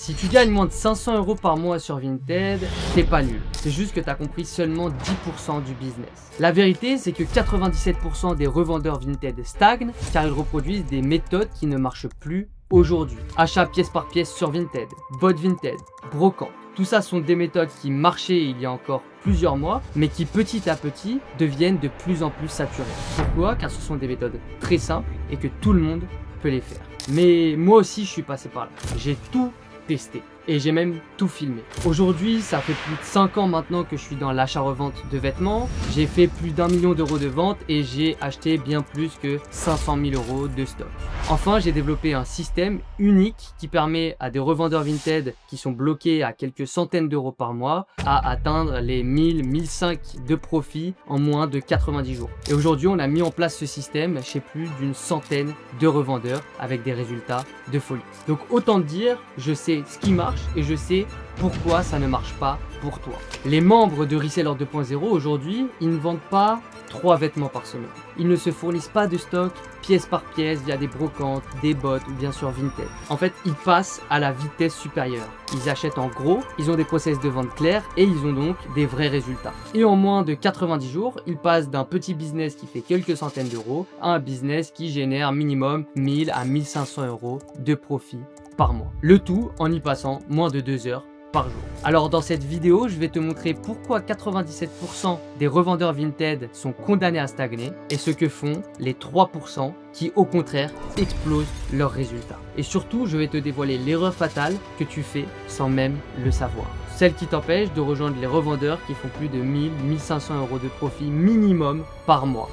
Si tu gagnes moins de 500 € par mois sur Vinted, t'es pas nul. C'est juste que tu as compris seulement 10% du business. La vérité, c'est que 97% des revendeurs Vinted stagnent car ils reproduisent des méthodes qui ne marchent plus aujourd'hui. Achat pièce par pièce sur Vinted, bot Vinted, brocante. Tout ça sont des méthodes qui marchaient il y a encore plusieurs mois, mais qui petit à petit deviennent de plus en plus saturées. Pourquoi? Car ce sont des méthodes très simples et que tout le monde peut les faire. Mais moi aussi je suis passé par là. J'ai tout testé. Et j'ai même tout filmé. Aujourd'hui, ça fait plus de 5 ans maintenant que je suis dans l'achat-revente de vêtements. J'ai fait plus d'1 million d'euros de vente et j'ai acheté bien plus que 500 000 € de stock. Enfin, j'ai développé un système unique qui permet à des revendeurs Vinted qui sont bloqués à quelques centaines d'euros par mois à atteindre les 1000, 1005 de profit en moins de 90 jours. Et aujourd'hui, on a mis en place ce système chez plus d'une centaine de revendeurs avec des résultats de folie. Donc autant te dire, je sais ce qui marche et je sais pourquoi ça ne marche pas pour toi. Les membres de Reseller 2.0 aujourd'hui, ils ne vendent pas 3 vêtements par semaine. Ils ne se fournissent pas de stock pièce par pièce via des brocantes, des bots ou bien sûr Vinted. En fait, ils passent à la vitesse supérieure. Ils achètent en gros, ils ont des process de vente clairs et ils ont donc des vrais résultats. Et en moins de 90 jours, ils passent d'un petit business qui fait quelques centaines d'euros à un business qui génère minimum 1000 à 1500 € de profit par mois. Le tout en y passant moins de 2 heures par jour. Alors dans cette vidéo, je vais te montrer pourquoi 97% des revendeurs Vinted sont condamnés à stagner et ce que font les 3% qui au contraire explosent leurs résultats. Et surtout, je vais te dévoiler l'erreur fatale que tu fais sans même le savoir. Celle qui t'empêche de rejoindre les revendeurs qui font plus de 1000, 1500 € de profit minimum par mois.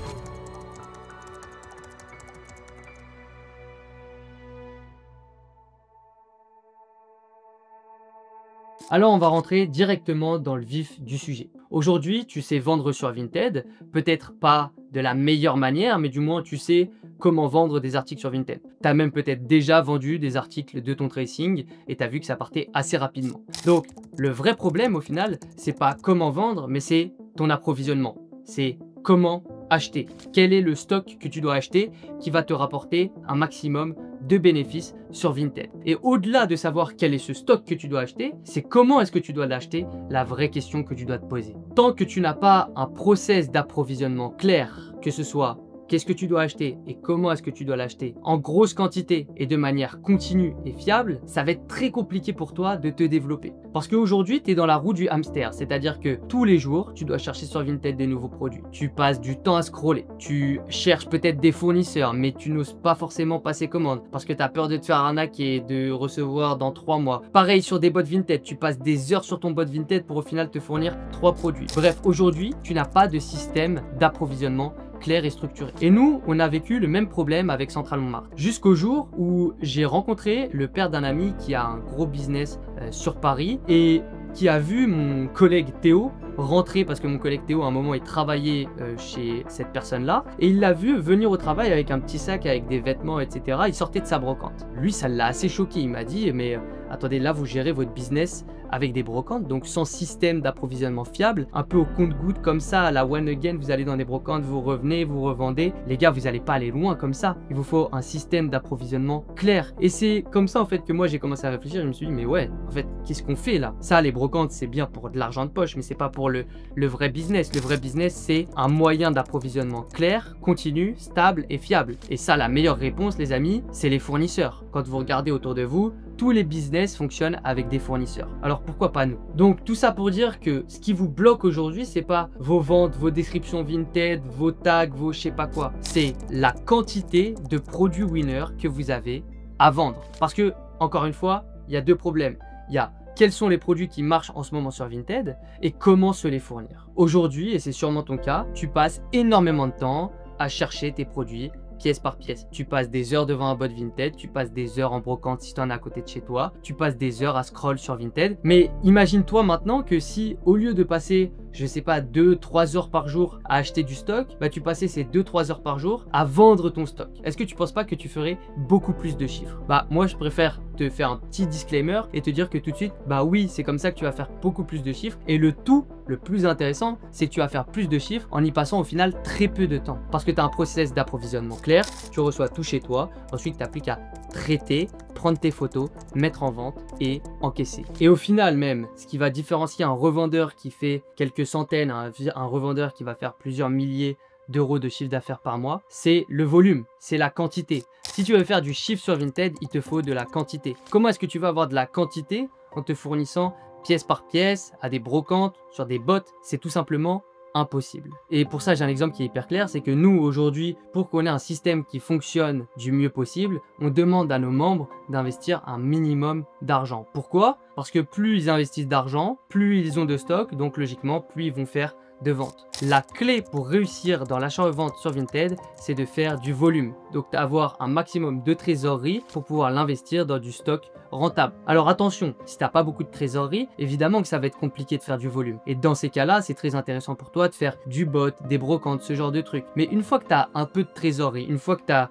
Alors on va rentrer directement dans le vif du sujet. Aujourd'hui, tu sais vendre sur Vinted, peut-être pas de la meilleure manière, mais du moins tu sais comment vendre des articles sur Vinted. Tu as même peut-être déjà vendu des articles de ton tracing et tu as vu que ça partait assez rapidement. Donc le vrai problème au final, c'est pas comment vendre, mais c'est ton approvisionnement. C'est comment acheter. Quel est le stock que tu dois acheter qui va te rapporter un maximum de bénéfices sur Vinted. Et au-delà de savoir quel est ce stock que tu dois acheter, c'est comment est-ce que tu dois l'acheter, la vraie question que tu dois te poser. Tant que tu n'as pas un process d'approvisionnement clair, que ce soit qu'est-ce que tu dois acheter et comment est-ce que tu dois l'acheter en grosse quantité et de manière continue et fiable, ça va être très compliqué pour toi de te développer. Parce qu'aujourd'hui, tu es dans la roue du hamster, c'est-à-dire que tous les jours, tu dois chercher sur Vinted des nouveaux produits. Tu passes du temps à scroller, tu cherches peut-être des fournisseurs, mais tu n'oses pas forcément passer commande parce que tu as peur de te faire arnaquer, de recevoir dans 3 mois. Pareil sur des bots Vinted, tu passes des heures sur ton bot Vinted pour au final te fournir 3 produits. Bref, aujourd'hui, tu n'as pas de système d'approvisionnement clair et structuré. Et nous, on a vécu le même problème avec Central Montmartre. Jusqu'au jour où j'ai rencontré le père d'un ami qui a un gros business sur Paris et qui a vu mon collègue Théo rentrer, parce que mon collègue Théo à un moment il travaillait chez cette personne-là, et il l'a vu venir au travail avec un petit sac avec des vêtements, etc. Il sortait de sa brocante. Lui, ça l'a assez choqué. Il m'a dit, mais attendez, là vous gérez votre business avec des brocantes, donc sans système d'approvisionnement fiable, un peu au compte-gouttes comme ça, à la one again, vous allez dans des brocantes, vous revenez, vous revendez. Les gars, vous n'allez pas aller loin comme ça. Il vous faut un système d'approvisionnement clair. Et c'est comme ça en fait que moi j'ai commencé à réfléchir. Je me suis dit, mais ouais, en fait, qu'est-ce qu'on fait là? Ça, les brocantes, c'est bien pour de l'argent de poche, mais c'est pas pour le vrai business. Le vrai business, c'est un moyen d'approvisionnement clair, continu, stable et fiable. Et ça, la meilleure réponse, les amis, c'est les fournisseurs. Quand vous regardez autour de vous, tous les business fonctionnent avec des fournisseurs. Alors pourquoi pas nous? Donc tout ça pour dire que ce qui vous bloque aujourd'hui, c'est pas vos ventes, vos descriptions Vinted, vos tags, vos je sais pas quoi. C'est la quantité de produits winner que vous avez à vendre. Parce que, encore une fois, il y a 2 problèmes. Il y a quels sont les produits qui marchent en ce moment sur Vinted et comment se les fournir. Aujourd'hui, et c'est sûrement ton cas, tu passes énormément de temps à chercher tes produits pièce par pièce. Tu passes des heures devant un bot Vinted, tu passes des heures en brocante si tu en as à côté de chez toi, tu passes des heures à scroll sur Vinted. Mais imagine-toi maintenant que si au lieu de passer, je sais pas, 2-3 heures par jour à acheter du stock, bah tu passais ces 2-3 heures par jour à vendre ton stock. Est-ce que tu penses pas que tu ferais beaucoup plus de chiffres? Bah moi je préfère te faire un petit disclaimer et te dire que tout de suite, bah oui, c'est comme ça que tu vas faire beaucoup plus de chiffres. Et le tout, le plus intéressant, c'est que tu vas faire plus de chiffres en y passant au final très peu de temps. Parce que tu as un process d'approvisionnement clair, tu reçois tout chez toi, ensuite tu n'as plus qu'à traiter, prendre tes photos, mettre en vente et encaisser. Et au final même, ce qui va différencier un revendeur qui fait quelques centaines, un revendeur qui va faire plusieurs milliers d'euros de chiffre d'affaires par mois, c'est le volume, c'est la quantité. Si tu veux faire du chiffre sur Vinted, il te faut de la quantité. Comment est-ce que tu vas avoir de la quantité en te fournissant pièce par pièce à des brocantes, sur des bots? C'est tout simplement impossible. Et pour ça, j'ai un exemple qui est hyper clair, c'est que nous, aujourd'hui, pour qu'on ait un système qui fonctionne du mieux possible, on demande à nos membres d'investir un minimum d'argent. Pourquoi? Parce que plus ils investissent d'argent, plus ils ont de stock, donc logiquement, plus ils vont faire de vente. La clé pour réussir dans l'achat-revente sur Vinted, c'est de faire du volume. Donc d'avoir un maximum de trésorerie pour pouvoir l'investir dans du stock rentable. Alors attention, si tu n'as pas beaucoup de trésorerie, évidemment que ça va être compliqué de faire du volume. Et dans ces cas-là, c'est très intéressant pour toi de faire du bot, des brocantes, ce genre de trucs. Mais une fois que tu as un peu de trésorerie, une fois que tu as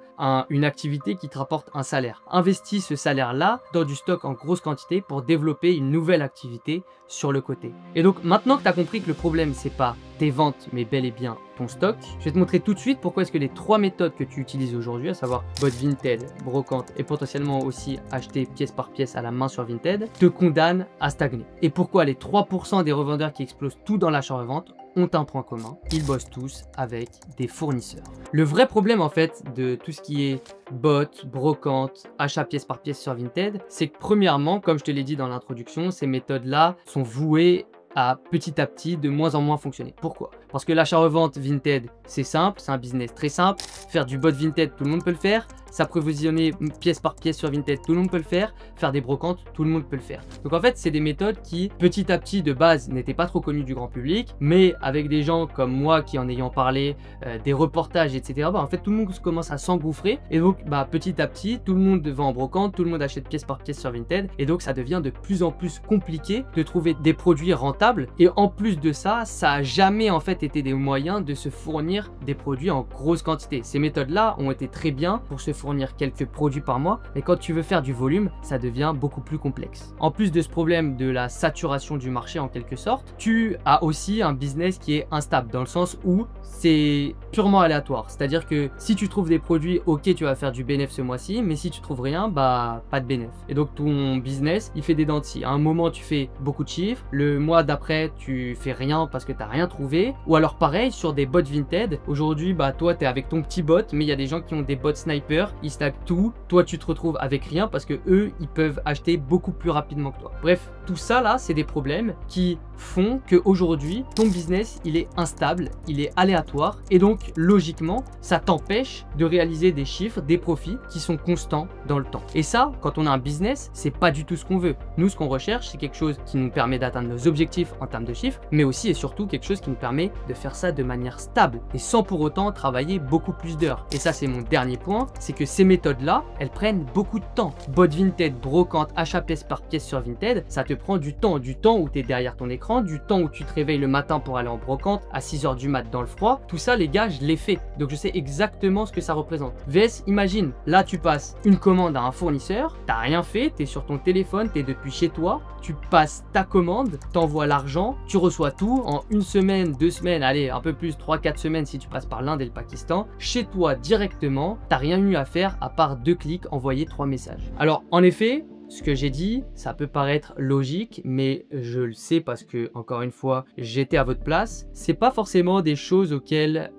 une activité qui te rapporte un salaire, investis ce salaire-là dans du stock en grosse quantité pour développer une nouvelle activité sur le côté. Et donc maintenant que tu as compris que le problème, c'est pas tes ventes, mais bel et bien ton stock, je vais te montrer tout de suite pourquoi est-ce que les 3 méthodes que tu utilises aujourd'hui, à savoir bot Vinted, brocante et potentiellement aussi acheter pièce par pièce à la main sur Vinted, te condamnent à stagner. Et pourquoi les 3% des revendeurs qui explosent tout dans l'achat-revente ont un point commun, ils bossent tous avec des fournisseurs. Le vrai problème en fait de tout ce qui est bot, brocante, achat pièce par pièce sur Vinted, c'est que premièrement, comme je te l'ai dit dans l'introduction, ces méthodes-là sont vouées à petit de moins en moins fonctionner. Pourquoi? Parce que l'achat-revente Vinted, c'est simple, c'est un business très simple. Faire du bot Vinted, tout le monde peut le faire. S'approvisionner pièce par pièce sur Vinted, tout le monde peut le faire. Faire des brocantes, tout le monde peut le faire. Donc en fait, c'est des méthodes qui, petit à petit, de base, n'étaient pas trop connues du grand public. Mais avec des gens comme moi qui en ayant parlé, des reportages, etc., en fait, tout le monde commence à s'engouffrer. Et donc, petit à petit, tout le monde vend en brocante, tout le monde achète pièce par pièce sur Vinted. Et donc, ça devient de plus en plus compliqué de trouver des produits rentables. Et en plus de ça, ça n'a jamais en fait été des moyens de se fournir des produits en grosse quantité. Ces méthodes-là ont été très bien pour se fournir quelques produits par mois, mais quand tu veux faire du volume, ça devient beaucoup plus complexe. En plus de ce problème de la saturation du marché en quelque sorte, tu as aussi un business qui est instable dans le sens où c'est purement aléatoire. C'est-à-dire que si tu trouves des produits, ok, tu vas faire du bénéfice ce mois-ci, mais si tu trouves rien, pas de bénéfice. Et donc ton business, il fait des dents de scie. À un moment, tu fais beaucoup de chiffres, le mois d'après, tu fais rien parce que tu n'as rien trouvé. Ou alors pareil, sur des bots Vinted, aujourd'hui, toi, tu es avec ton petit bot, mais il y a des gens qui ont des bots snipers, ils stackent tout. Toi, tu te retrouves avec rien parce que eux, ils peuvent acheter beaucoup plus rapidement que toi. Bref, tout ça là, c'est des problèmes qui font qu'aujourd'hui, ton business, il est instable, il est aléatoire et donc logiquement, ça t'empêche de réaliser des chiffres, des profits qui sont constants dans le temps. Et ça, quand on a un business, c'est pas du tout ce qu'on veut. Nous, ce qu'on recherche, c'est quelque chose qui nous permet d'atteindre nos objectifs en termes de chiffres, mais aussi et surtout quelque chose qui nous permet de faire ça de manière stable et sans pour autant travailler beaucoup plus d'heures. Et ça, c'est mon dernier point, c'est que ces méthodes-là, elles prennent beaucoup de temps. Bot Vinted, brocante, achat pièce par pièce sur Vinted, ça te prend du temps où tu es derrière ton écran, du temps où tu te réveilles le matin pour aller en brocante à 6 h du mat dans le froid. Tout ça, les gars, je l'ai fait. Donc, je sais exactement ce que ça représente. VS, imagine, là, tu passes une commande à un fournisseur, t'as rien fait, tu es sur ton téléphone, tu es depuis chez toi, tu passes ta commande, t'envoies l'argent, tu reçois tout en 1 semaine, 2 semaines, allez, un peu plus, 3-4 semaines si tu passes par l'Inde et le Pakistan, chez toi directement, t'as rien eu à faire à part 2 clics, envoyer 3 messages. Alors, en effet, ce que j'ai dit, ça peut paraître logique, mais je le sais parce que, encore une fois, j'étais à votre place. C'est pas forcément des choses auxquelles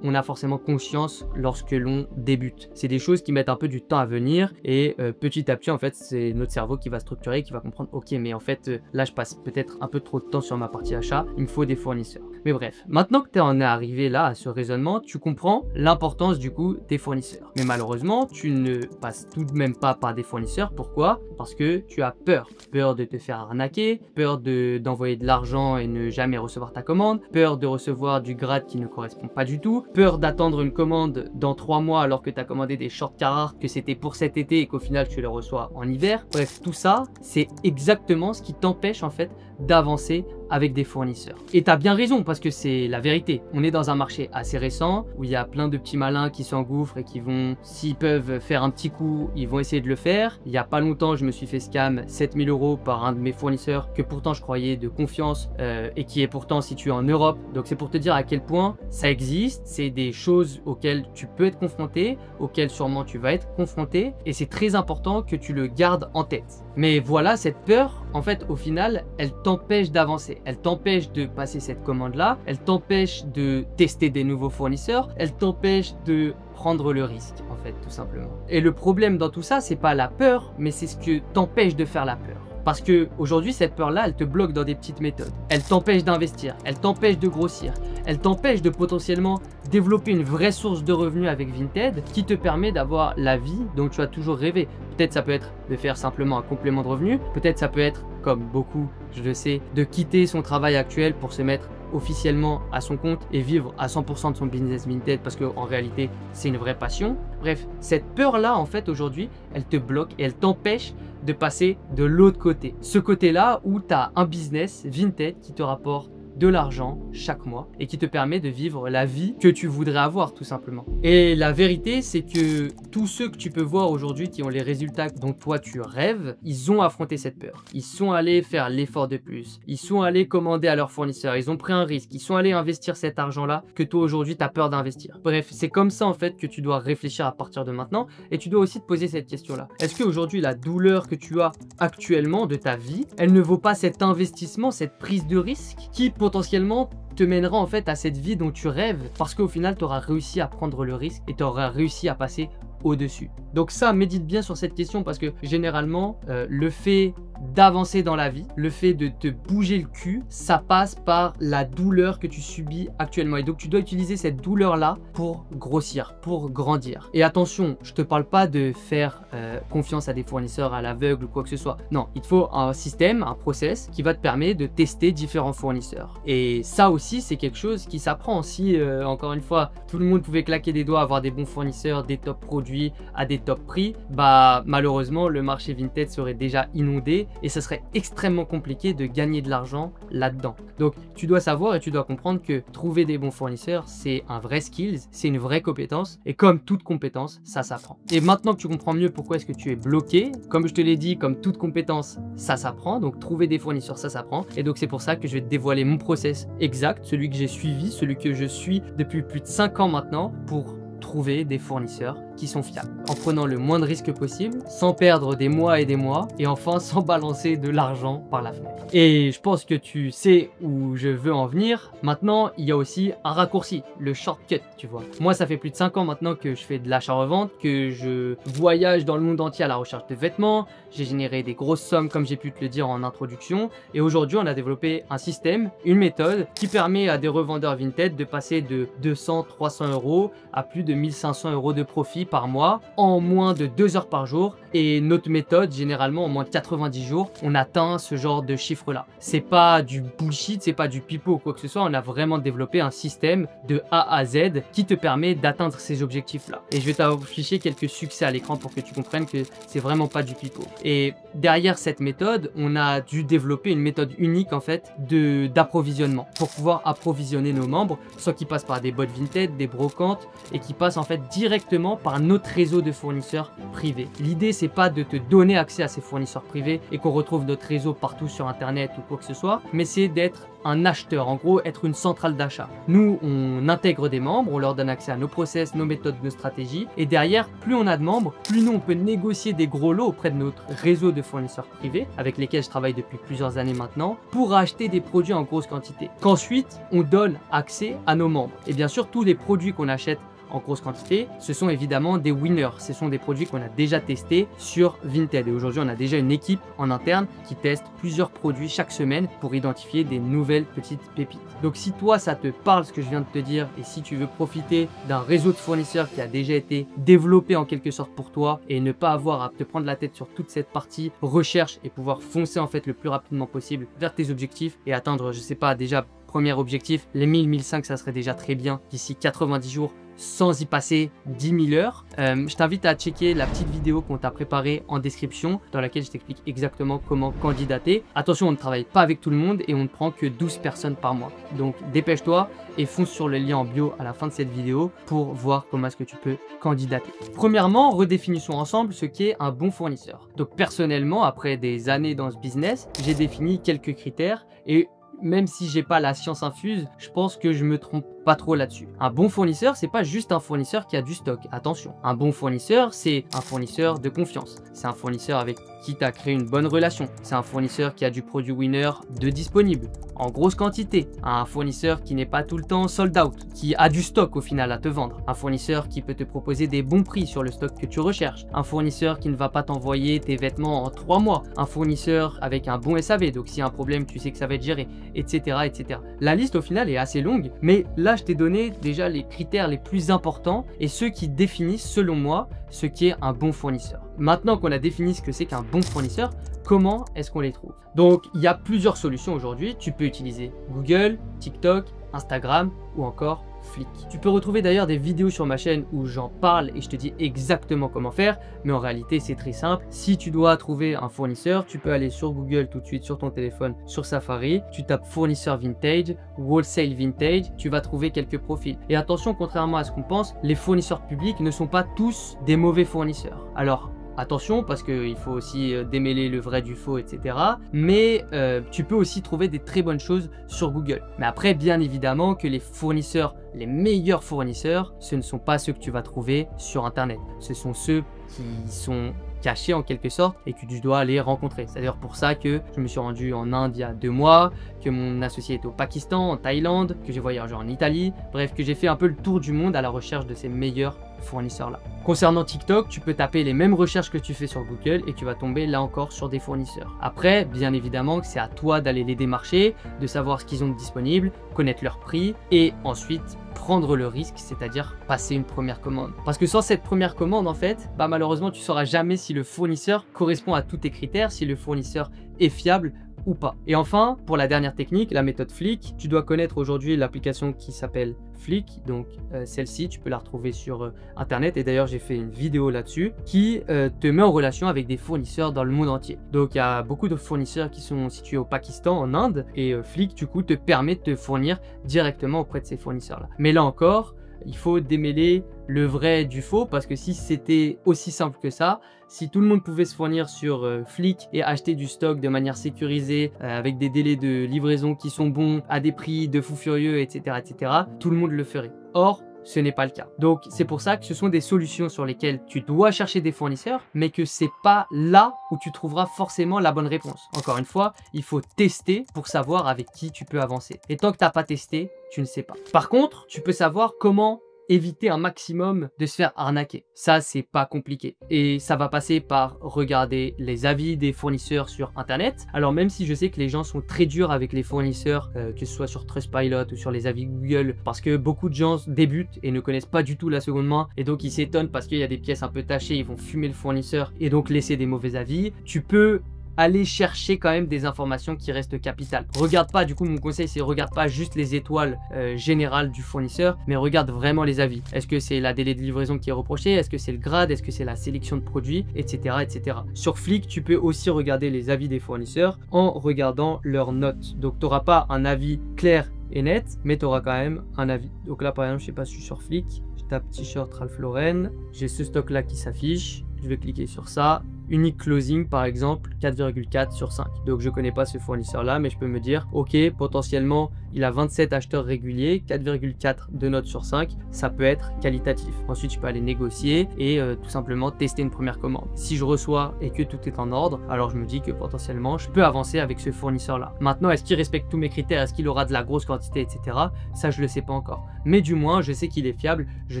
on a forcément conscience lorsque l'on débute. C'est des choses qui mettent un peu du temps à venir et petit à petit, en fait, c'est notre cerveau qui va structurer, qui va comprendre, ok, mais en fait, là, je passe peut-être un peu trop de temps sur ma partie achat, il me faut des fournisseurs. Mais bref, maintenant que tu en es arrivé là à ce raisonnement, tu comprends l'importance du coup des fournisseurs. Mais malheureusement, tu ne passes tout de même pas par des fournisseurs. Pourquoi? Parce que tu as peur. Peur de te faire arnaquer, peur d'envoyer de l'argent et ne jamais recevoir ta commande, peur de recevoir du grade qui ne correspond pas du tout, peur d'attendre une commande dans 3 mois alors que tu as commandé des shorts Carhartt, que c'était pour cet été et qu'au final tu les reçois en hiver. Bref, tout ça, c'est exactement ce qui t'empêche en fait d'avancer avec des fournisseurs. Et tu as bien raison parce que c'est la vérité. On est dans un marché assez récent où il y a plein de petits malins qui s'engouffrent et qui vont, s'ils peuvent faire un petit coup, ils vont essayer de le faire. Il y a pas longtemps, je me suis fait scam 7000 € par un de mes fournisseurs que pourtant je croyais de confiance et qui est pourtant situé en Europe. Donc c'est pour te dire à quel point ça existe. C'est des choses auxquelles tu peux être confronté, auxquelles sûrement tu vas être confronté et c'est très important que tu le gardes en tête. Mais voilà, cette peur, en fait, au final, elle t'empêche d'avancer. Elle t'empêche de passer cette commande-là. Elle t'empêche de tester des nouveaux fournisseurs. Elle t'empêche de prendre le risque, en fait, tout simplement. Et le problème dans tout ça, c'est pas la peur, mais c'est ce que t'empêche de faire la peur. Parce que aujourd'hui, cette peur-là, elle te bloque dans des petites méthodes. Elle t'empêche d'investir, elle t'empêche de grossir, elle t'empêche de potentiellement développer une vraie source de revenus avec Vinted qui te permet d'avoir la vie dont tu as toujours rêvé. Peut-être ça peut être de faire simplement un complément de revenus, peut-être ça peut être, comme beaucoup, je le sais, de quitter son travail actuel pour se mettre officiellement à son compte et vivre à 100% de son business Vinted parce qu'en réalité, c'est une vraie passion. Bref, cette peur-là, en fait, aujourd'hui, elle te bloque et elle t'empêche de passer de l'autre côté. Ce côté-là où tu as un business Vinted qui te rapporte de l'argent chaque mois et qui te permet de vivre la vie que tu voudrais avoir tout simplement. Et la vérité, c'est que tous ceux que tu peux voir aujourd'hui qui ont les résultats dont toi tu rêves, ils ont affronté cette peur. Ils sont allés faire l'effort de plus. Ils sont allés commander à leurs fournisseurs. Ils ont pris un risque. Ils sont allés investir cet argent-là que toi aujourd'hui tu as peur d'investir. Bref, c'est comme ça en fait que tu dois réfléchir à partir de maintenant et tu dois aussi te poser cette question-là. Est-ce qu'aujourd'hui la douleur que tu as actuellement de ta vie, elle ne vaut pas cet investissement, cette prise de risque qui potentiellement te mènera en fait à cette vie dont tu rêves parce qu'au final tu auras réussi à prendre le risque et tu auras réussi à passer au-dessus. Donc ça, médite bien sur cette question parce que généralement, le fait d'avancer dans la vie, le fait de te bouger le cul, ça passe par la douleur que tu subis actuellement. Et donc tu dois utiliser cette douleur-là pour grossir, pour grandir. Et attention, je te parle pas de faire confiance à des fournisseurs à l'aveugle ou quoi que ce soit. Non, il te faut un système, un process qui va te permettre de tester différents fournisseurs. Et ça aussi, c'est quelque chose qui s'apprend. Si, encore une fois, tout le monde pouvait claquer des doigts, avoir des bons fournisseurs, des top produits à des top prix, bah malheureusement, le marché Vinted serait déjà inondé et ça serait extrêmement compliqué de gagner de l'argent là-dedans. Donc tu dois savoir et tu dois comprendre que trouver des bons fournisseurs, c'est un vrai skills, c'est une vraie compétence et comme toute compétence, ça s'apprend. Et maintenant que tu comprends mieux pourquoi est-ce que tu es bloqué, comme je te l'ai dit, comme toute compétence, ça s'apprend, donc trouver des fournisseurs, ça s'apprend. Et donc c'est pour ça que je vais te dévoiler mon process exact, celui que j'ai suivi, celui que je suis depuis plus de 5 ans maintenant pour trouver des fournisseurs qui sont fiables, en prenant le moins de risques possible, sans perdre des mois et des mois, et enfin sans balancer de l'argent par la fenêtre. Et je pense que tu sais où je veux en venir. Maintenant, il y a aussi un raccourci, le shortcut, tu vois. Moi, ça fait plus de 5 ans maintenant que je fais de l'achat-revente, que je voyage dans le monde entier à la recherche de vêtements, j'ai généré des grosses sommes comme j'ai pu te le dire en introduction, et aujourd'hui, on a développé un système, une méthode qui permet à des revendeurs Vinted de passer de 200-300 € à plus de 1500 € de profit par mois en moins de 2 heures par jour. Et notre méthode, généralement en moins de 90 jours, on atteint ce genre de chiffre là. C'est pas du bullshit, c'est pas du pipeau ou quoi que ce soit, on a vraiment développé un système de A à Z qui te permet d'atteindre ces objectifs là. Et je vais t'afficher quelques succès à l'écran pour que tu comprennes que c'est vraiment pas du pipeau. Et derrière cette méthode, on a dû développer une méthode unique en fait d'approvisionnement pour pouvoir approvisionner nos membres sans qu'ils passent par des bots Vinted, des brocantes et qui passent en fait directement par notre réseau de fournisseurs privés. L'idée c'est pas de te donner accès à ces fournisseurs privés et qu'on retrouve notre réseau partout sur internet ou quoi que ce soit, mais c'est d'être un acheteur, en gros être une centrale d'achat. Nous on intègre des membres, on leur donne accès à nos process, nos méthodes, nos stratégies et derrière plus on a de membres, plus nous on peut négocier des gros lots auprès de notre réseau de fournisseurs privés avec lesquels je travaille depuis plusieurs années maintenant pour acheter des produits en grosse quantité qu'ensuite on donne accès à nos membres. Et bien sûr tous les produits qu'on achète en grosse quantité, ce sont évidemment des winners. Ce sont des produits qu'on a déjà testés sur Vinted. Et aujourd'hui, on a déjà une équipe en interne qui teste plusieurs produits chaque semaine pour identifier des nouvelles petites pépites. Donc si toi, ça te parle ce que je viens de te dire et si tu veux profiter d'un réseau de fournisseurs qui a déjà été développé en quelque sorte pour toi et ne pas avoir à te prendre la tête sur toute cette partie recherche et pouvoir foncer en fait le plus rapidement possible vers tes objectifs et atteindre, je sais pas, déjà premier objectif, les 1000-1500, ça serait déjà très bien d'ici 90 jours sans y passer 10 000 heures. Je t'invite à checker la petite vidéo qu'on t'a préparée en description dans laquelle je t'explique exactement comment candidater. Attention, on ne travaille pas avec tout le monde et on ne prend que 12 personnes par mois. Donc dépêche-toi et fonce sur le lien en bio à la fin de cette vidéo pour voir comment est-ce que tu peux candidater. Premièrement, redéfinissons ensemble ce qu'est un bon fournisseur. Donc personnellement, après des années dans ce business, j'ai défini quelques critères et même si j'ai pas la science infuse, je pense que je me trompe pas trop là-dessus. Un bon fournisseur, c'est pas juste un fournisseur qui a du stock. Attention, un bon fournisseur, c'est un fournisseur de confiance. C'est un fournisseur avec qui tu as créé une bonne relation. C'est un fournisseur qui a du produit winner de disponible, en grosse quantité. Un fournisseur qui n'est pas tout le temps sold out, qui a du stock au final à te vendre. Un fournisseur qui peut te proposer des bons prix sur le stock que tu recherches. Un fournisseur qui ne va pas t'envoyer tes vêtements en 3 mois. Un fournisseur avec un bon SAV, donc s'il y a un problème, tu sais que ça va être géré, etc., etc. La liste au final est assez longue, mais là je t'ai donné déjà les critères les plus importants et ceux qui définissent selon moi ce qui est un bon fournisseur. Maintenant qu'on a défini ce que c'est qu'un bon fournisseur, comment est-ce qu'on les trouve? Donc il y a plusieurs solutions aujourd'hui. Tu peux utiliser Google, TikTok, Instagram ou encore Flick. Tu peux retrouver d'ailleurs des vidéos sur ma chaîne où j'en parle et je te dis exactement comment faire, mais en réalité c'est très simple. Si tu dois trouver un fournisseur, tu peux aller sur Google tout de suite sur ton téléphone, sur Safari, tu tapes fournisseur vintage, wholesale vintage, tu vas trouver quelques profils. Et attention, contrairement à ce qu'on pense, les fournisseurs publics ne sont pas tous des mauvais fournisseurs. Alors attention, parce qu'il faut aussi démêler le vrai du faux, etc. Mais tu peux aussi trouver des très bonnes choses sur Google. Mais après, bien évidemment que les fournisseurs, les meilleurs fournisseurs, ce ne sont pas ceux que tu vas trouver sur Internet. Ce sont ceux qui sont cachés en quelque sorte et que tu dois aller rencontrer. C'est d'ailleurs pour ça que je me suis rendu en Inde il y a 2 mois, que mon associé est au Pakistan, en Thaïlande, que j'ai voyagé en Italie, bref, que j'ai fait un peu le tour du monde à la recherche de ces meilleurs fournisseurs là. Concernant TikTok, tu peux taper les mêmes recherches que tu fais sur Google et tu vas tomber là encore sur des fournisseurs. Après, bien évidemment que c'est à toi d'aller les démarcher, de savoir ce qu'ils ont de disponible, connaître leur prix et ensuite prendre le risque, c'est-à-dire passer une première commande. Parce que sans cette première commande, en fait, malheureusement, tu ne sauras jamais si le fournisseur correspond à tous tes critères, si le fournisseur est fiable ou pas. Et enfin, pour la dernière technique, la méthode Flick, tu dois connaître aujourd'hui l'application qui s'appelle Flick, donc celle-ci, tu peux la retrouver sur Internet, et d'ailleurs j'ai fait une vidéo là-dessus, qui te met en relation avec des fournisseurs dans le monde entier. Donc il y a beaucoup de fournisseurs qui sont situés au Pakistan, en Inde, et Flick du coup te permet de te fournir directement auprès de ces fournisseurs-là. Mais là encore, il faut démêler le vrai du faux, parce que si c'était aussi simple que ça, si tout le monde pouvait se fournir sur Flick et acheter du stock de manière sécurisée, avec des délais de livraison qui sont bons, à des prix de fou furieux, etc., etc., tout le monde le ferait. Or, ce n'est pas le cas. Donc c'est pour ça que ce sont des solutions sur lesquelles tu dois chercher des fournisseurs, mais que c'est pas là où tu trouveras forcément la bonne réponse. Encore une fois, il faut tester pour savoir avec qui tu peux avancer. Et tant que tu n'as pas testé, tu ne sais pas. Par contre, tu peux savoir comment éviter un maximum de se faire arnaquer. Ça, c'est pas compliqué. Et ça va passer par regarder les avis des fournisseurs sur Internet. Alors même si je sais que les gens sont très durs avec les fournisseurs, que ce soit sur Trustpilot ou sur les avis Google, parce que beaucoup de gens débutent et ne connaissent pas du tout la seconde main, et donc ils s'étonnent parce qu'il y a des pièces un peu tachées, ils vont fumer le fournisseur et donc laisser des mauvais avis. Tu peux aller chercher quand même des informations qui restent capitales. Regarde pas, du coup mon conseil c'est regarde pas juste les étoiles générales du fournisseur, mais regarde vraiment les avis. Est-ce que c'est la délai de livraison qui est reproché? Est-ce que c'est le grade? Est-ce que c'est la sélection de produits? Etc. etc. Sur Flick, tu peux aussi regarder les avis des fournisseurs en regardant leurs notes. Donc tu n'auras pas un avis clair et net, mais tu auras quand même un avis. Donc là par exemple, je sais pas si je suis sur Flick, je tape t-shirt Ralph Lauren, j'ai ce stock là qui s'affiche, je vais cliquer sur ça. Unique closing par exemple 4,4 sur 5. Donc je connais pas ce fournisseur là, mais je peux me dire ok, potentiellement il a 27 acheteurs réguliers, 4,4 de notes sur 5, ça peut être qualitatif. Ensuite je peux aller négocier et tout simplement tester une première commande. Si je reçois et que tout est en ordre, alors je me dis que potentiellement je peux avancer avec ce fournisseur là. Maintenant, est-ce qu'il respecte tous mes critères, est-ce qu'il aura de la grosse quantité, etc. Ça je le sais pas encore, mais du moins je sais qu'il est fiable, je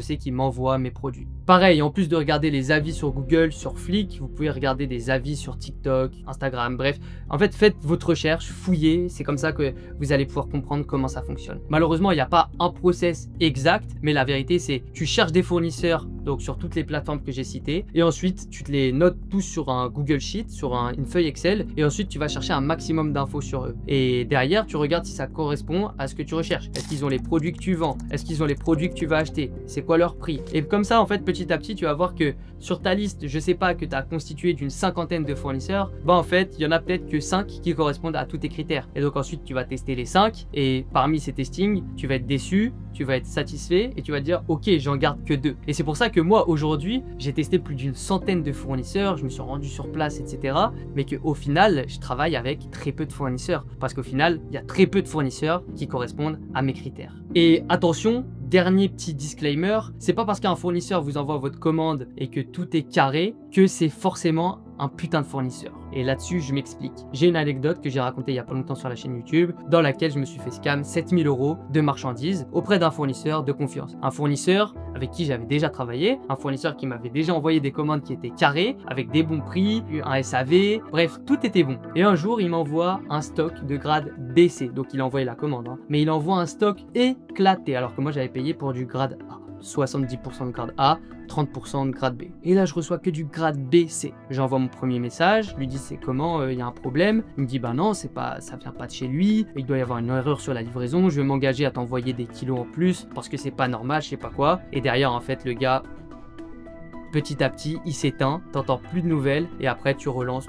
sais qu'il m'envoie mes produits. Pareil, en plus de regarder les avis sur Google, sur Flick, vous pouvez regarder des avis sur TikTok, Instagram, bref. En fait, faites votre recherche, fouillez, c'est comme ça que vous allez pouvoir comprendre comment ça fonctionne. Malheureusement, il n'y a pas un process exact, mais la vérité, c'est tu cherches des fournisseurs, donc sur toutes les plateformes que j'ai citées, et ensuite, tu te les notes tous sur un Google Sheet, sur une feuille Excel, et ensuite, tu vas chercher un maximum d'infos sur eux. Et derrière, tu regardes si ça correspond à ce que tu recherches. Est-ce qu'ils ont les produits que tu vends? Est-ce qu'ils ont les produits que tu vas acheter? C'est quoi leur prix? Et comme ça, en fait, petit à petit, tu vas voir que sur ta liste, je sais pas, que tu as constitué d'une cinquantaine de fournisseurs, bah en fait, il y en a peut-être que 5 qui correspondent à tous tes critères. Et donc ensuite, tu vas tester les 5 et parmi ces testings, tu vas être déçu, tu vas être satisfait et tu vas te dire ok, j'en garde que 2. Et c'est pour ça que moi aujourd'hui, j'ai testé plus d'une centaine de fournisseurs, je me suis rendu sur place, etc. Mais qu'au final, je travaille avec très peu de fournisseurs parce qu'au final, il y a très peu de fournisseurs qui correspondent à mes critères. Et attention, dernier petit disclaimer, c'est pas parce qu'un fournisseur vous envoie votre commande et que tout est carré que c'est forcément un putain de fournisseur. Et là-dessus, je m'explique. J'ai une anecdote que j'ai racontée il y a pas longtemps sur la chaîne YouTube dans laquelle je me suis fait scam 7000 € de marchandises auprès d'un fournisseur de confiance. Un fournisseur avec qui j'avais déjà travaillé, un fournisseur qui m'avait déjà envoyé des commandes qui étaient carrées, avec des bons prix, un SAV, bref, tout était bon. Et un jour, il m'envoie un stock de grade BC, donc il a envoyé la commande, hein. Mais il envoie un stock éclaté, alors que moi j'avais payé pour du grade A. 70% de grade A, 30% de grade B. Et là, je reçois que du grade BC. J'envoie mon premier message, je lui dis c'est comment, il y a un problème. Il me dit bah non, c'est pas, ça vient pas de chez lui, il doit y avoir une erreur sur la livraison, je vais m'engager à t'envoyer des kilos en plus parce que c'est pas normal, je sais pas quoi. Et derrière, en fait, le gars, petit à petit, il s'éteint, t'entends plus de nouvelles et après tu relances,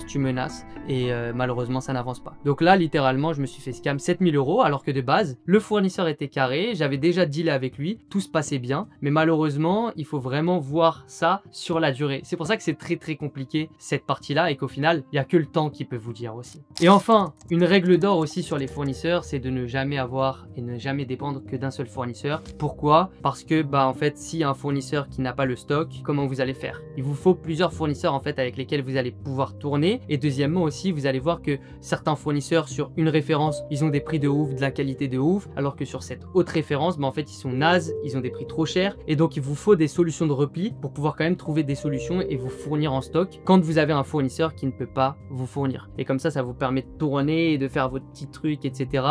tu menaces et malheureusement ça n'avance pas. Donc là, littéralement, je me suis fait scam 7000 € alors que de base, le fournisseur était carré, j'avais déjà dealé avec lui, tout se passait bien, mais malheureusement, il faut vraiment voir ça sur la durée. C'est pour ça que c'est très compliqué cette partie-là et qu'au final, il n'y a que le temps qui peut vous dire aussi. Et enfin, une règle d'or aussi sur les fournisseurs, c'est de ne jamais avoir et ne jamais dépendre que d'un seul fournisseur. Pourquoi? Parce que bah en fait, s'il y a un fournisseur qui n'a pas le stock, comment vous allez faire? Il vous faut plusieurs fournisseurs en fait avec lesquels vous allez pouvoir tourner. Et deuxièmement aussi, vous allez voir que certains fournisseurs sur une référence, ils ont des prix de ouf, de la qualité de ouf, alors que sur cette autre référence, bah en fait ils sont nazes, ils ont des prix trop chers. Et donc il vous faut des solutions de repli pour pouvoir quand même trouver des solutions et vous fournir en stock quand vous avez un fournisseur qui ne peut pas vous fournir. Et comme ça vous permet de tourner et de faire votre petit truc, etc.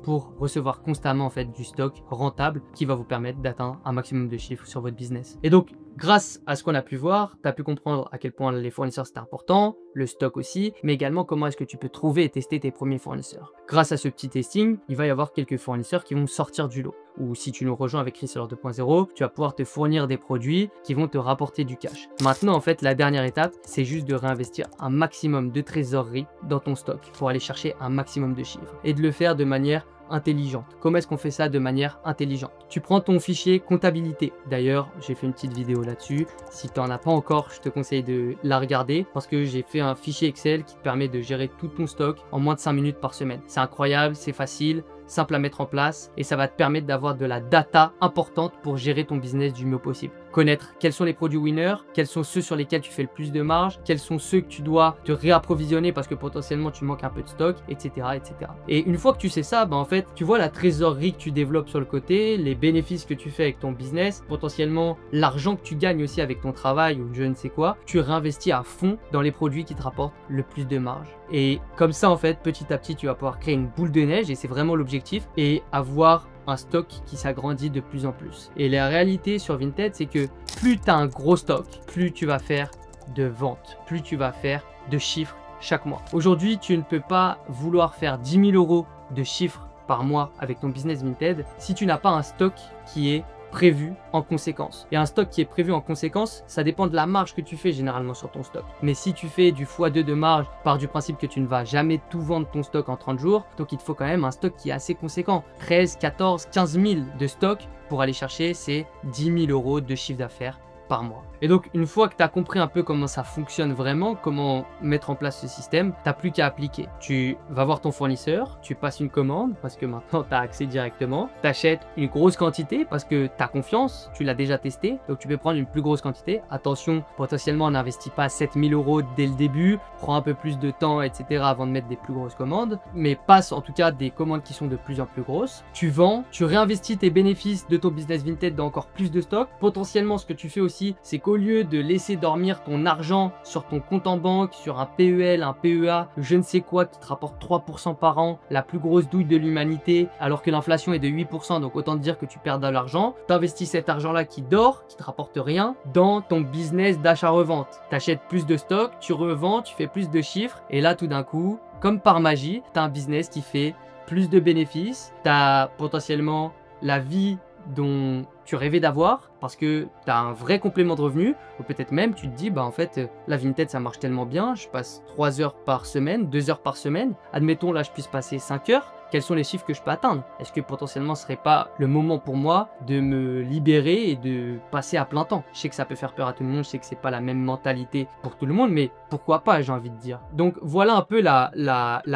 pour recevoir constamment en fait du stock rentable qui va vous permettre d'atteindre un maximum de chiffres sur votre business. Et donc grâce à ce qu'on a pu voir, tu as pu comprendre à quel point les fournisseurs c'est important, le stock aussi, mais également comment est-ce que tu peux trouver et tester tes premiers fournisseurs. Grâce à ce petit testing, il va y avoir quelques fournisseurs qui vont sortir du lot. Ou si tu nous rejoins avec Reseller 2.0, tu vas pouvoir te fournir des produits qui vont te rapporter du cash. Maintenant, en fait, la dernière étape, c'est juste de réinvestir un maximum de trésorerie dans ton stock pour aller chercher un maximum de chiffres et de le faire de manière intelligente. Comment est-ce qu'on fait ça de manière intelligente? Tu prends ton fichier comptabilité. D'ailleurs, j'ai fait une petite vidéo là-dessus. Si tu n'en as pas encore, je te conseille de la regarder parce que j'ai fait un fichier Excel qui te permet de gérer tout ton stock en moins de 5 minutes par semaine. C'est incroyable, c'est facile, simple à mettre en place et ça va te permettre d'avoir de la data importante pour gérer ton business du mieux possible. Connaître quels sont les produits winners, quels sont ceux sur lesquels tu fais le plus de marge, quels sont ceux que tu dois te réapprovisionner parce que potentiellement tu manques un peu de stock, etc. etc. Et une fois que tu sais ça, bah en fait, tu vois la trésorerie que tu développes sur le côté, les bénéfices que tu fais avec ton business, potentiellement l'argent que tu gagnes aussi avec ton travail ou je ne sais quoi, tu réinvestis à fond dans les produits qui te rapportent le plus de marge. Et comme ça, en fait, petit à petit, tu vas pouvoir créer une boule de neige et c'est vraiment l'objectif et avoir un stock qui s'agrandit de plus en plus. Et la réalité sur Vinted, c'est que plus tu as un gros stock, plus tu vas faire de ventes, plus tu vas faire de chiffres chaque mois. Aujourd'hui, tu ne peux pas vouloir faire 10 000 € de chiffres par mois avec ton business Vinted si tu n'as pas un stock qui est prévu en conséquence. Et un stock qui est prévu en conséquence, ça dépend de la marge que tu fais généralement sur ton stock. Mais si tu fais du x2 de marge, par du principe que tu ne vas jamais tout vendre ton stock en 30 jours, donc il te faut quand même un stock qui est assez conséquent. 13, 14, 15 000 de stock pour aller chercher ces 10 000 € de chiffre d'affaires par mois. Et donc, une fois que tu as compris un peu comment ça fonctionne vraiment, comment mettre en place ce système, tu n'as plus qu'à appliquer. Tu vas voir ton fournisseur, tu passes une commande parce que maintenant tu as accès directement, tu achètes une grosse quantité parce que tu as confiance, tu l'as déjà testé, donc tu peux prendre une plus grosse quantité. Attention, potentiellement, n'investis pas 7000 € dès le début, prends un peu plus de temps, etc. avant de mettre des plus grosses commandes, mais passe en tout cas des commandes qui sont de plus en plus grosses. Tu vends, tu réinvestis tes bénéfices de ton business Vinted dans encore plus de stock. Potentiellement, ce que tu fais aussi, aussi, c'est qu'au lieu de laisser dormir ton argent sur ton compte en banque, sur un PEL, un PEA, je ne sais quoi, qui te rapporte 3% par an, la plus grosse douille de l'humanité, alors que l'inflation est de 8%, donc autant te dire que tu perds de l'argent, t'investis cet argent-là qui dort, qui te rapporte rien, dans ton business d'achat-revente. T'achètes plus de stock, tu revends, tu fais plus de chiffres, et là tout d'un coup, comme par magie, tu as un business qui fait plus de bénéfices, tu as potentiellement la vie dont tu rêvais d'avoir parce que tu as un vrai complément de revenus, ou peut-être même tu te dis bah en fait la Vinted ça marche tellement bien, je passe 3 heures par semaine, 2 heures par semaine, admettons là je puisse passer 5 heures, quels sont les chiffres que je peux atteindre? Est-ce que potentiellement ce serait pas le moment pour moi de me libérer et de passer à plein temps? Je sais que ça peut faire peur à tout le monde, je sais que c'est pas la même mentalité pour tout le monde, mais pourquoi pas, j'ai envie de dire. Donc voilà un peu la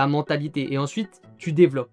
mentalité. Et ensuite, tu développes.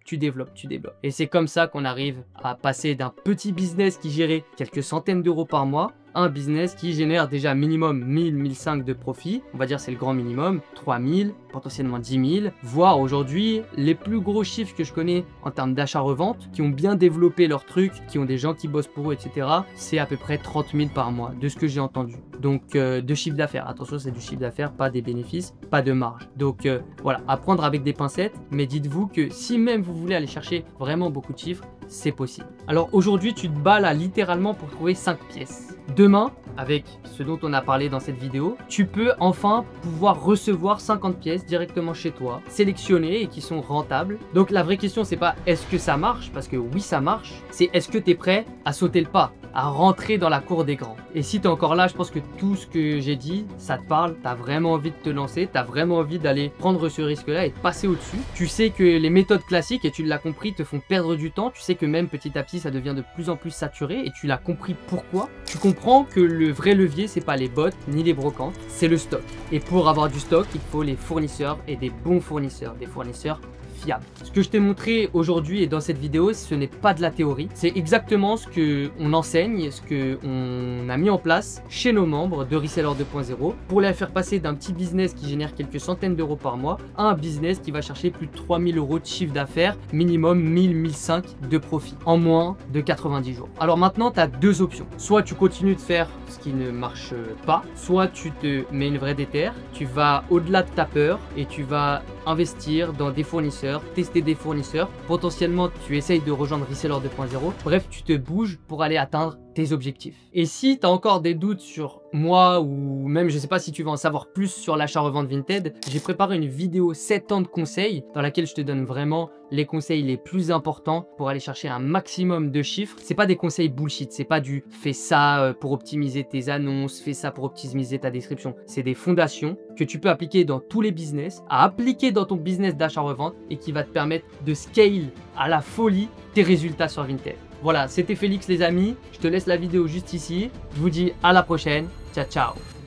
Et c'est comme ça qu'on arrive à passer d'un petit business qui gérait quelques centaines d'euros par mois un business qui génère déjà minimum 1000, 1500 de profit, on va dire c'est le grand minimum, 3000, potentiellement 10 000, voire aujourd'hui les plus gros chiffres que je connais en termes d'achat-revente, qui ont bien développé leur truc, qui ont des gens qui bossent pour eux, etc. C'est à peu près 30 000 par mois, de ce que j'ai entendu. Donc de chiffre d'affaires, attention c'est du chiffre d'affaires, pas des bénéfices, pas de marge. Donc voilà, à prendre avec des pincettes, mais dites-vous que si même vous voulez aller chercher vraiment beaucoup de chiffres, c'est possible. Alors aujourd'hui tu te bats là littéralement pour trouver 5 pièces. Demain, avec ce dont on a parlé dans cette vidéo, tu peux enfin pouvoir recevoir 50 pièces directement chez toi, sélectionnées et qui sont rentables. Donc la vraie question c'est pas est-ce que ça marche, parce que oui ça marche, c'est est-ce que tu es prêt à sauter le pas, à rentrer dans la cour des grands. Et si tu es encore là, je pense que tout ce que j'ai dit, ça te parle, tu as vraiment envie de te lancer, tu as vraiment envie d'aller prendre ce risque-là et de passer au-dessus. Tu sais que les méthodes classiques, et tu l'as compris, te font perdre du temps, tu sais que même petit à petit ça devient de plus en plus saturé et tu l'as compris pourquoi. Tu comprends que le vrai levier, c'est pas les bots ni les brocantes, c'est le stock. Et pour avoir du stock, il faut les fournisseurs et des bons fournisseurs, des fournisseurs fiable. Ce que je t'ai montré aujourd'hui et dans cette vidéo, ce n'est pas de la théorie. C'est exactement ce qu'on enseigne, ce qu'on a mis en place chez nos membres de Reseller 2.0 pour les faire passer d'un petit business qui génère quelques centaines d'euros par mois à un business qui va chercher plus de 3000 euros de chiffre d'affaires, minimum 1000, 1005 de profit en moins de 90 jours. Alors maintenant, tu as deux options. Soit tu continues de faire ce qui ne marche pas, soit tu te mets une vraie déterre, tu vas au-delà de ta peur et tu vas investir dans des fournisseurs, tester des fournisseurs, potentiellement tu essayes de rejoindre Reseller 2.0, bref tu te bouges pour aller atteindre tes objectifs. Et si tu as encore des doutes sur moi ou même je sais pas si tu veux en savoir plus sur l'achat-revente Vinted, j'ai préparé une vidéo 7 ans de conseils dans laquelle je te donne vraiment les conseils les plus importants pour aller chercher un maximum de chiffres. C'est pas des conseils bullshit, c'est pas du fais ça pour optimiser tes annonces, fais ça pour optimiser ta description. C'est des fondations que tu peux appliquer dans tous les business, à appliquer dans ton business d'achat-revente et qui va te permettre de scale à la folie tes résultats sur Vinted. Voilà, c'était Félix les amis, je te laisse la vidéo juste ici, je vous dis à la prochaine, ciao ciao.